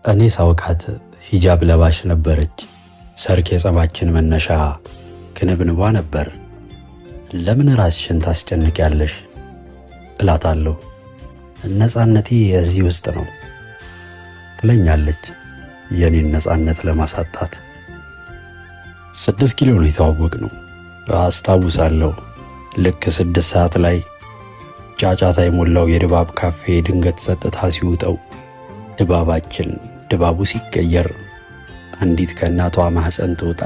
እኔ ሳውቃት ሂጃብ ለባሽ ነበረች። ሰርክ የጸባችን መነሻ ክንብንቧ ነበር። ለምን ራስሽን ታስጨንቂያለሽ እላታለሁ። ነፃነቴ እዚህ ውስጥ ነው ትለኛለች፣ የኔን ነፃነት ለማሳጣት። 6 ኪሎ ነው የተዋወቅነው። አስታውሳለሁ ልክ 6 ሰዓት ላይ ጫጫታ የሞላው የድባብ ካፌ ድንገት ጸጥታ ሲውጠው ድባቡ ሲቀየር አንዲት ከእናቷ ማህፀን ትውጣ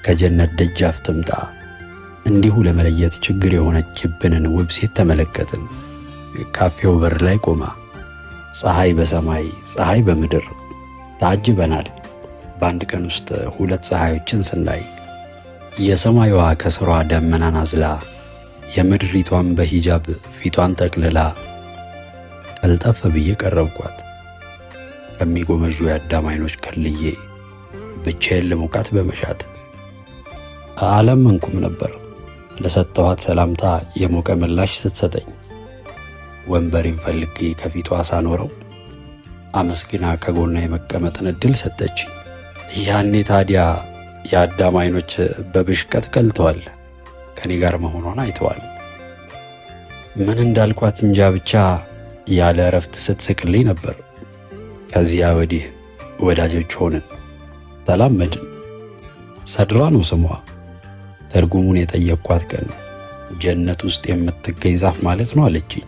ከጀነት ደጃፍ ትምጣ እንዲሁ ለመለየት ችግር የሆነችብንን ውብ ሴት ተመለከትን። ካፌው በር ላይ ቆማ ፀሐይ በሰማይ ፀሐይ በምድር ታጅበናል። በአንድ ቀን ውስጥ 2 ፀሐዮችን ስናይ የሰማይዋ ከስሯ ደመናን አዝላ የምድሪቷን በሂጃብ ፊቷን ጠቅልላ ቀልጠፍ ብዬ ቀረብኳት። ከሚጎመዡ የአዳም አይኖች ከልዬ ብቻዬን ልሞቃት በመሻት አላመንኩም ነበር። ለሰጠኋት ሰላምታ የሞቀ ምላሽ ስትሰጠኝ ወንበሬን ፈልጌ ከፊቷ ሳኖረው አመስግና ከጎና የመቀመጥን ዕድል ሰጠች። ያኔ ታዲያ የአዳም አይኖች በብሽቀት ቀልተዋል። ከኔ ጋር መሆኗን አይተዋል። ምን እንዳልኳት እንጃ ብቻ ያለ እረፍት ስትስቅልኝ ነበር። ከዚያ ወዲህ ወዳጆች ሆንን፣ ተላመድን። ሰድራ ነው ስሟ። ትርጉሙን የጠየቅኳት ቀን ጀነት ውስጥ የምትገኝ ዛፍ ማለት ነው አለችኝ።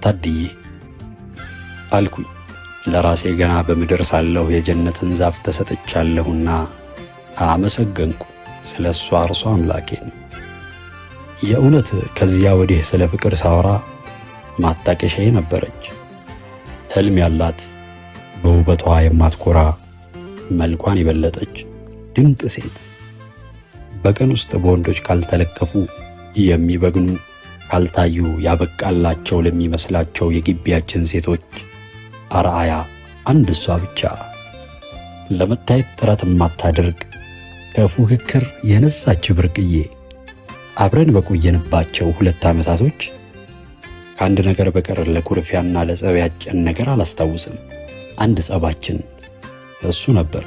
ታድዬ አልኩኝ ለራሴ ገና በምድር ሳለሁ የጀነትን ዛፍ ተሰጥቻለሁና አመሰገንኩ ስለ እሷ እርሷ አምላኬን። የእውነት ከዚያ ወዲህ ስለ ፍቅር ሳወራ ማጣቀሻዬ ነበረች። ሕልም ያላት በውበቷ የማትኮራ መልኳን የበለጠች ድንቅ ሴት በቀን ውስጥ በወንዶች ካልተለከፉ የሚበግኑ ካልታዩ ያበቃላቸው ለሚመስላቸው የግቢያችን ሴቶች አርአያ አንድ እሷ ብቻ። ለመታየት ጥረት የማታደርግ ከፉክክር የነሳች ብርቅዬ። አብረን በቆየንባቸው 2 ዓመታቶች ከአንድ ነገር በቀር ለኩርፊያና ለጸብ ያጨን ነገር አላስታውስም። አንድ ጸባችን እሱ ነበር፣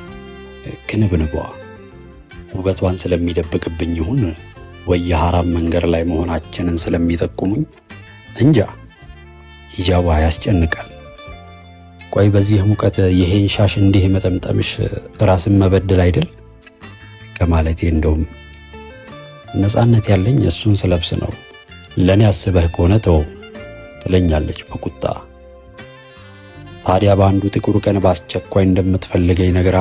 ክንብንቧ። ውበቷን ስለሚደብቅብኝ ይሁን ወይ የሐራም መንገድ ላይ መሆናችንን ስለሚጠቁሙኝ እንጃ ሂጃቧ ያስጨንቃል። ቆይ በዚህ ሙቀት ይሄን ሻሽ እንዲህ መጠምጠምሽ ራስን መበደል አይደል ከማለቴ እንደውም ነፃነት ያለኝ እሱን ስለብስ ነው። ለኔ አስበህ ከሆነ ተው ትለኛለች በቁጣ። ታዲያ በአንዱ ጥቁር ቀን በአስቸኳይ እንደምትፈልገኝ ነግራ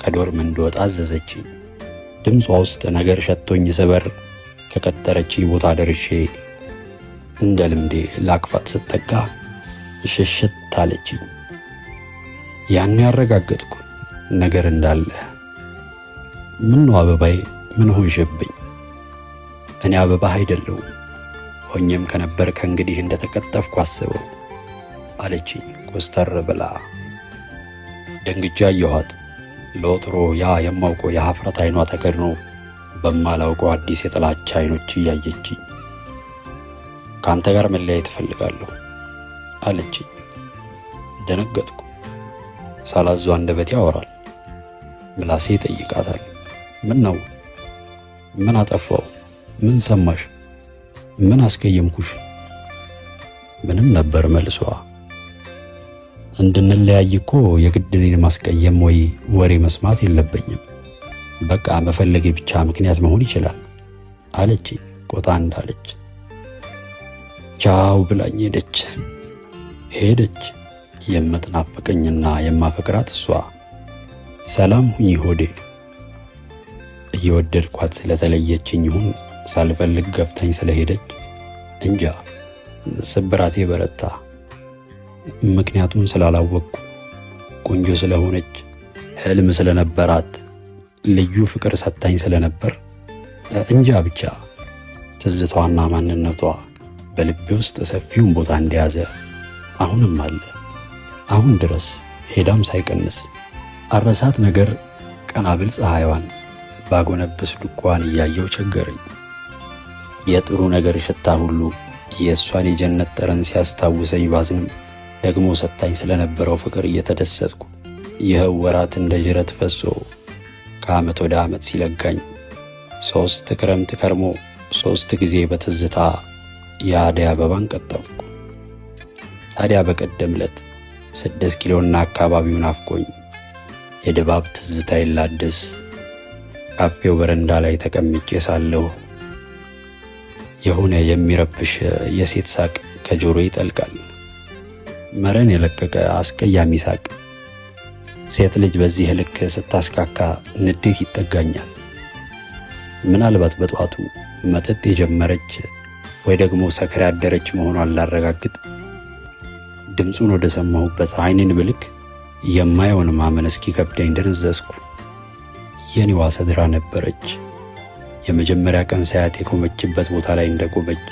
ከዶርም እንድወጣ አዘዘችኝ። ድምጿ ውስጥ ነገር ሸቶኝ ስበር ከቀጠረችኝ ቦታ ደርሼ እንደ ልምዴ ላቅፋት ስጠጋ ሽሽት አለችኝ። ያን ያረጋገጥኩ ነገር እንዳለ። ምን ነው አበባዬ፣ ምን ሆንሽብኝ? እኔ አበባህ አይደለሁም፣ ሆኜም ከነበር ከእንግዲህ እንደተቀጠፍኩ አስበው አለችኝ ኮስተር ብላ። ደንግጬ አየኋት። ለወትሮ ያ የማውቀው የሀፍረት አይኗ ተከድኖ በማላውቀው አዲስ የጥላቻ አይኖች እያየችኝ ከአንተ ጋር መለያየት እፈልጋለሁ አለችኝ። ደነገጥኩ። ሳላዙ አንደበቴ ያወራል፣ ምላሴ ይጠይቃታል። ምን ነው? ምን አጠፋው? ምን ሰማሽ? ምን አስቀየምኩሽ? ምንም ነበር መልሷ። እንድንለያይ እኮ የግድ እኔን ማስቀየም ወይ ወሬ መስማት የለብኝም። በቃ መፈለጌ ብቻ ምክንያት መሆን ይችላል አለችኝ ቆጣ እንዳለች። ቻው ብላኝ ሄደች። የምትናፍቀኝና የማፈቅራት እሷ። ሰላም ሁኚ ሆዴ። እየወደድኳት ስለተለየችኝ ይሁን ሳልፈልግ ገፍታኝ ስለሄደች እንጃ ስብራቴ በረታ። ምክንያቱም ስላላወቅኩ፣ ቆንጆ ስለሆነች፣ ህልም ስለነበራት፣ ልዩ ፍቅር ሰታኝ ስለነበር እንጃ ብቻ ትዝቷና ማንነቷ በልቤ ውስጥ ሰፊውን ቦታ እንደያዘ አሁንም አለ። አሁን ድረስ ሄዳም ሳይቀንስ አረሳት ነገር ቀናብል ፀሐይዋን ባጎነብስ ዱኳን እያየው ቸገረኝ። የጥሩ ነገር ሽታ ሁሉ የእሷን የጀነት ጠረን ሲያስታውሰኝ ባዝንም ደግሞ ሰጣኝ ስለነበረው ፍቅር እየተደሰትኩ ይኸው ወራት እንደ ጅረት ፈሶ ከዓመት ወደ ዓመት ሲለጋኝ 3 ክረምት ከርሞ 3 ጊዜ በትዝታ የአደይ አበባን ቀጠፍኩ። ታዲያ በቀደም ዕለት 6 ኪሎና አካባቢውን አፍቆኝ የድባብ ትዝታ ይላደስ ካፌው በረንዳ ላይ ተቀምጬ ሳለሁ የሆነ የሚረብሽ የሴት ሳቅ ከጆሮ ይጠልቃል። መረን የለቀቀ አስቀያሚ ሳቅ። ሴት ልጅ በዚህ ልክ ስታስካካ ንዴት ይጠጋኛል። ምናልባት በጧቱ መጠጥ የጀመረች ወይ ደግሞ ሰክራ ያደረች መሆኗን ላረጋግጥ ድምፁን ወደ ሰማሁበት ዓይኔን ብልክ የማየውን ማመን እስኪከብደኝ ደነዘዝኩ። የኔዋ ሰድራ ነበረች። የመጀመሪያ ቀን ሳያት የቆመችበት ቦታ ላይ እንደቆመች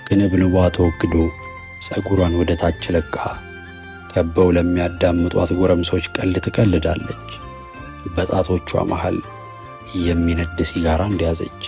ቅንብንቧ ተወግዶ ፀጉሯን ወደ ታች ለቃ ከበው ለሚያዳምጧት ጎረምሶች ቀልድ ትቀልዳለች። በጣቶቿ መሃል የሚነድ ሲጋራ እንደያዘች